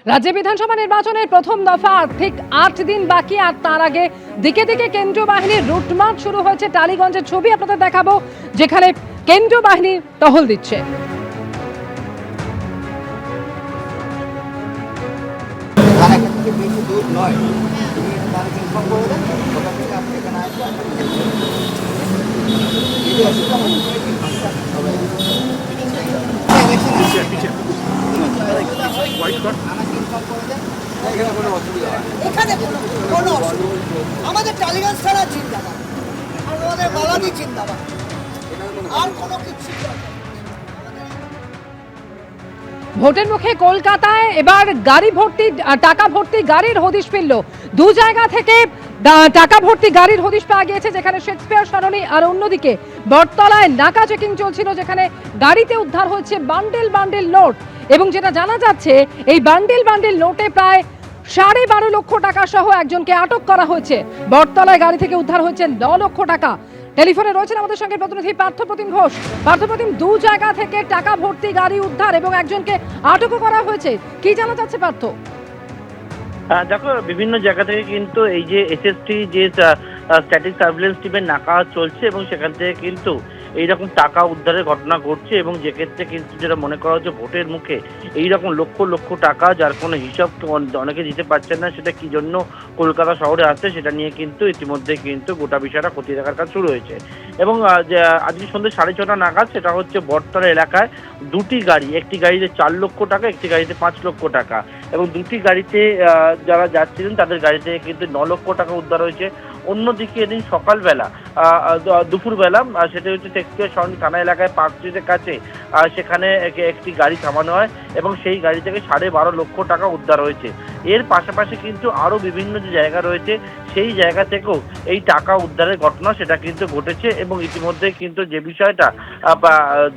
রাজ্য বিধানসভা নির্বাচনের প্রথম দফা ঠিক ৮ দিন বাকি, আর তার আগে দিকে দিকে কেন্দ্রীয় বাহিনীর রুটমার্চ শুরু হয়েছে। টালিগঞ্জের ছবি আপনাদের দেখাবো, যেখানে কেন্দ্রীয় বাহিনী টহল দিচ্ছে। আমাদের টালিগঞ্জ থানা জিন্দাবাদ, আমাদের মালাদি জিন্দাবাদ, আর কোনো কিছু। ভোটের মুখে কলকাতায় এবার গাড়ি ভর্তি, টাকা ভর্তি গাড়ির হদিশ মিলল। দু জায়গা থেকে টাকা ভর্তি গাড়ির হদিশ পাওয়া গিয়েছে, যেখানে শেক্সপিয়ার সরণি আর অন্যদিকে বটতলায় নাকা চেকিং চলছিল, যেখানে গাড়িতে উদ্ধার হচ্ছে বান্ডেল বান্ডেল নোট। এবং যেটা জানা যাচ্ছে, এই বান্ডেল বান্ডেল নোটে প্রায় 12.5 লক্ষ টাকা সহ একজনকে আটক করা হয়েছে। বটতলায় গাড়ি থেকে উদ্ধার হয়েছে 9 লক্ষ টাকা। টেলিফোনে রয়েছেন আমাদের সঙ্গে প্রতিনিধি পার্থপ্রতিম ঘোষ। পার্থপ্রতিম, দু জায়গা থেকে টাকা ভর্তি গাড়ি উদ্ধার এবং একজনকে আটকও করা হয়েছে, কি জানা যাচ্ছে পার্থ? দেখো, বিভিন্ন জায়গা থেকে কিন্তু এই যে এসএসটি যে স্ট্যাটিক সার্ভিলেন্স টিমের নাকা চলছে এবং সেখান থেকে কিন্তু এইরকম টাকা উদ্ধারের ঘটনা ঘটছে, এবং যে ক্ষেত্রে কিন্তু যেটা মনে করা হচ্ছে ভোটের মুখে এইরকম লক্ষ লক্ষ টাকা, যার কোনো হিসাব অনেকে দিতে পারছেন না, সেটা কি জন্য কলকাতা শহরে আসছে সেটা নিয়ে কিন্তু ইতিমধ্যে কিন্তু গোটা বিষয়টা খতিয়ে দেখার কাজ শুরু হয়েছে। এবং আজকে সন্ধ্যে 6:30 নাগাদ সেটা হচ্ছে বটতলা এলাকায় দুটি গাড়ি, একটি গাড়িতে 4 লক্ষ টাকা, একটি গাড়িতে 5 লক্ষ টাকা, এবং দুটি গাড়িতে যারা যাচ্ছিলেন তাদের গাড়ি থেকে কিন্তু 9 লক্ষ টাকা উদ্ধার হয়েছে। অন্যদিকে এদিন সকালবেলা দুপুরবেলা সেটা হচ্ছে শেক্সপিয়ার সরণি থানা এলাকায় পার্ক স্ট্রিটের কাছে, সেখানে একটি গাড়ি থামানো হয় এবং সেই গাড়ি থেকে 12.5 লক্ষ টাকা উদ্ধার হয়েছে। এর পাশাপাশি কিন্তু আরও বিভিন্ন যে জায়গা রয়েছে সেই জায়গা থেকেও এই টাকা উদ্ধারের ঘটনা সেটা কিন্তু ঘটেছে। এবং ইতিমধ্যে কিন্তু যে বিষয়টা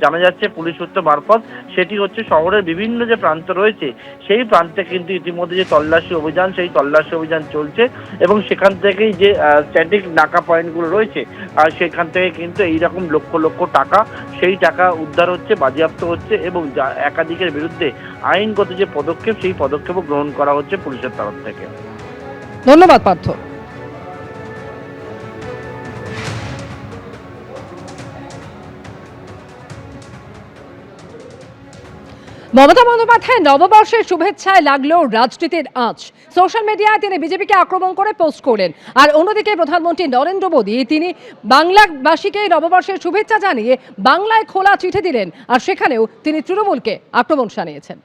জানা যাচ্ছে পুলিশ সূত্র মারফত, সেটি হচ্ছে শহরের বিভিন্ন যে প্রান্ত রয়েছে সেই প্রান্তে কিন্তু ইতিমধ্যে যে তল্লাশি অভিযান, সেই তল্লাশি অভিযান চলছে এবং সেখান থেকেই যে স্ট্যাটিক নাকা পয়েন্টগুলো রয়েছে সেখান থেকে কিন্তু এইরকম লক্ষ লক্ষ টাকা, সেই টাকা উদ্ধার হচ্ছে, বাজেয়াপ্ত হচ্ছে, এবং একাধিকের বিরুদ্ধে আইনগত যে পদক্ষেপ সেই পদক্ষেপও গ্রহণ করা হচ্ছে পুলিশের তরফ থেকে। ধন্যবাদ পার্থ। মমতা বন্দ্যোপাধ্যায় নববর্ষের শুভেচ্ছায় লাগলো রাজনীতির আঁচ। সোশ্যাল মিডিয়ায় তিনি বিজেপিকে আক্রমণ করে পোস্ট করলেন, আর অন্যদিকে প্রধানমন্ত্রী নরেন্দ্র মোদী তিনি বাংলাবাসীকে নববর্ষের শুভেচ্ছা জানিয়ে বাংলায় খোলা চিঠি দিলেন, আর সেখানেও তিনি তৃণমূলকে আক্রমণ শানিয়েছেন।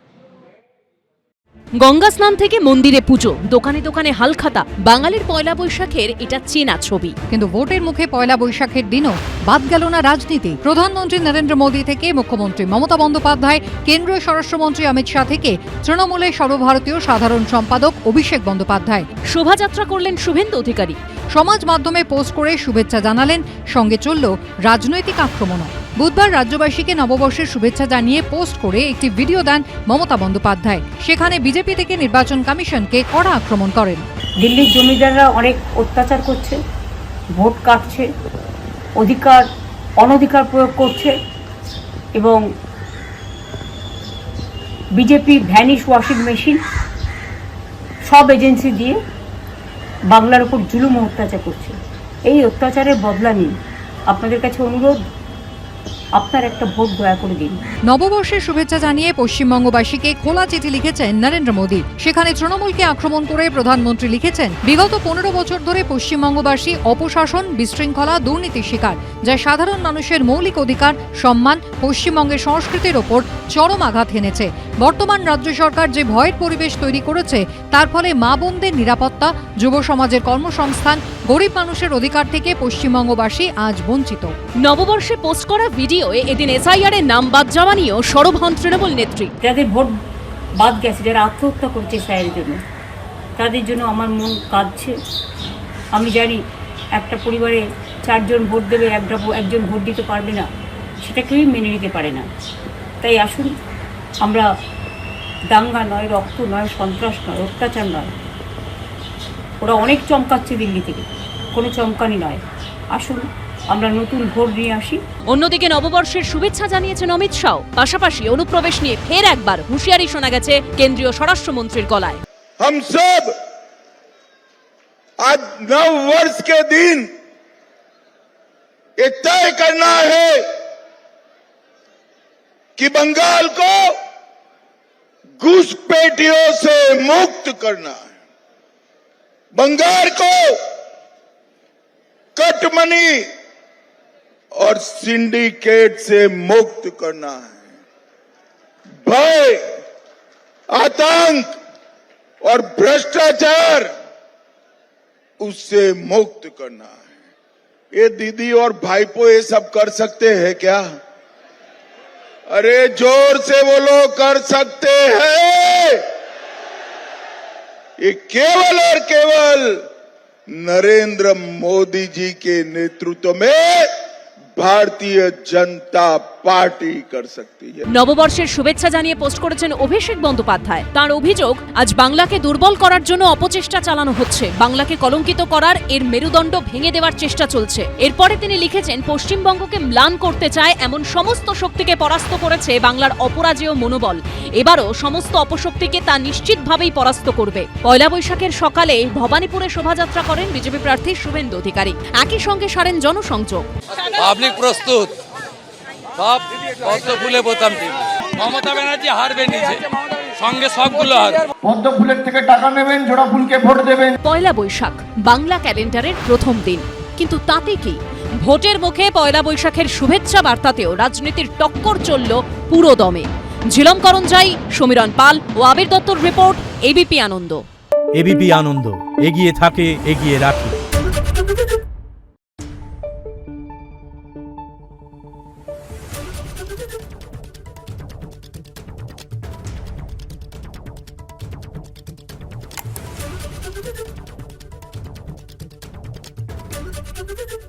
গঙ্গা স্নান থেকে মন্দিরে পুজো, দোকানে দোকানে হালখাতা, বাঙালির পয়লা বৈশাখের এটা চেনা ছবি। কিন্তু ভোটের মুখে পয়লা বৈশাখের দিনও বাদ গেল না রাজনীতি। প্রধানমন্ত্রী নরেন্দ্র মোদী থেকে মুখ্যমন্ত্রী মমতা বন্দ্যোপাধ্যায়, কেন্দ্রীয় স্বরাষ্ট্রমন্ত্রী অমিত শাহ থেকে তৃণমূলের সর্বভারতীয় সাধারণ সম্পাদক অভিষেক বন্দ্যোপাধ্যায় শোভাযাত্রা করলেন শুভেন্দু অধিকারী। সমাজ মাধ্যমে পোস্ট করে শুভেচ্ছা জানালেন, সঙ্গে চলল রাজনৈতিক আক্রমণও। বুধবার রাজ্যবাসীকে নববর্ষের শুভেচ্ছা জানিয়ে পোস্ট করে একটি ভিডিও দেন মমতা বন্দ্যোপাধ্যায়। সেখানে বিজেপি থেকে নির্বাচন কমিশনকে কড়া আক্রমণ করেন। দিল্লির জমিদাররা অনেক অত্যাচার করছে, ভোট কাটছে, অনধিকার প্রয়োগ করছে, এবং বিজেপি ভ্যানিশ ওয়াশিং মেশিন সব এজেন্সি দিয়ে বাংলার উপর জুলুম অত্যাচার করছে। এই অত্যাচারের বদলা নিন। আপনাদের কাছে অনুরোধ, আপনার একটা ভোট দয়া করে দিন। নববর্ষের শুভেচ্ছা জানিয়ে পশ্চিমবঙ্গবাসীকে খোলা চিঠি লিখেছেন নরেন্দ্র মোদী। সেখানে তৃণমূলকে আক্রমণ করে প্রধানমন্ত্রী লিখেছেন, বিগত 15 বছর ধরে পশ্চিমবঙ্গবাসী অপশাসন, বিশৃঙ্খলা, দুর্নীতির শিকার, যা সাধারণ মানুষের মৌলিক অধিকার, সম্মান, পশ্চিমবঙ্গের সংস্কৃতির ওপর চরম আঘাত হেনেছে। বর্তমান রাজ্য সরকার যে ভয়ের পরিবেশ তৈরি করেছে, তার ফলে মা বোনদের নিরাপত্তা, যুব সমাজের কর্মসংস্থান, গরিব মানুষের অধিকার থেকে পশ্চিমবঙ্গবাসী আজ বঞ্চিত। নববর্ষে পোস্ট করা ভিডিওয়ে এদিন এসআইআর এর নাম বাদ যাওয়া নিয়েও সরব হন তৃণমূল নেত্রী। যাদের ভোট বাদ গেছে, যারা আত্মহত্যা করছে এসআইআরের জন্য, তাদের জন্য আমার মন কাঁদছে। আমি জানি একটা পরিবারে 4 জন ভোট দেবে, একজন ভোট দিতে পারবে না, সেটা কেউই মেনে নিতে পারে না। তাই আসুন, আমরা দাঙ্গা নয়, রক্ত নয়, সন্ত্রাস নয়, অত্যাচার নয়, ওরা অনেক চমকাচ্ছে দিল্লি থেকে, কোনো চমকানি নয়। আসুন আমরা নতুন ভোট নিয়ে আসি। অন্যদিকে নববর্ষের শুভেচ্ছা জানিয়েছেন অমিত শাহ। পাশাপাশি অনুপ্রবেশ নিয়ে ফের একবার হুঁশিয়ারি শোনা গেছে কেন্দ্রীয় স্বরাষ্ট্রমন্ত্রীর গলায়। हम सब आज नव वर्ष के दिन ये तय करना है कि बंगाल को घुसपैठियों से मुक्त करना है, बंगाल को कटमनी और सिंडिकेट से मुक्त करना है, भय, आतंक और भ्रष्टाचार उससे मुक्त करना है। ये दीदी और भाईपो ये सब कर सकते हैं क्या? अरे जोर से बोलो, कर सकते हैं। ये केवल और केवल नरेंद्र मोदी जी के नेतृत्व में भारतीय जनता পার্টি कर सकती है। নববর্ষের শুভেচ্ছা জানিয়ে পোস্ট করেছেন অভিষেক বন্দ্যোপাধ্যায়। তার অভিযোগ, আজ বাংলাকে দুর্বল করার জন্য অপচেষ্টা চালানো হচ্ছে, বাংলাকে কলঙ্কিত করার এর মেরুদণ্ড ভেঙে দেওয়ার চেষ্টা চলছে। এরপরে তিনি লিখেছেন, পশ্চিমবঙ্গকে ম্লান করতে চায় এমন সমস্ত শক্তিকে পরাস্ত করেছে বাংলার অপরাজেয় মনোবল। এবারও সমস্ত অপশক্তিকে তা নিশ্চিতভাবেই পরাস্ত করবে। পয়লা বৈশাখের সকালে ভবানীপুরে শোভাযাত্রা করেন বিজেপি প্রার্থী শুভেন্দু অধিকারী। একই সঙ্গে সারেন জনসংযোগ। পাবলিক প্রস্তুত, সব পদ্ম ফুলে বোতাম টিপ। মমতা ব্যানার্জি হারবে নিজে, সঙ্গে সবগুলো হারবে। পদ্ম ফুলের থেকে টাকা নেবেন, জোড়া ফুলকে ভোট দেবেন। পয়লা বৈশাখ বাংলা ক্যালেন্ডারের প্রথম দিন, কিন্তু তাতে কি? ভোটের মুখে পয়লা বৈশাখের শুভেচ্ছা বার্তাতেও রাজনীতির টক্কর চলল পুরো দমে। ঝিলম করঞ্জাই, সমীরণ পাল ও আবির দত্তর রিপোর্ট, এবিপি আনন্দ। এবিপি আনন্দ, এগিয়ে থাকে, এগিয়ে রাখে। Thank you.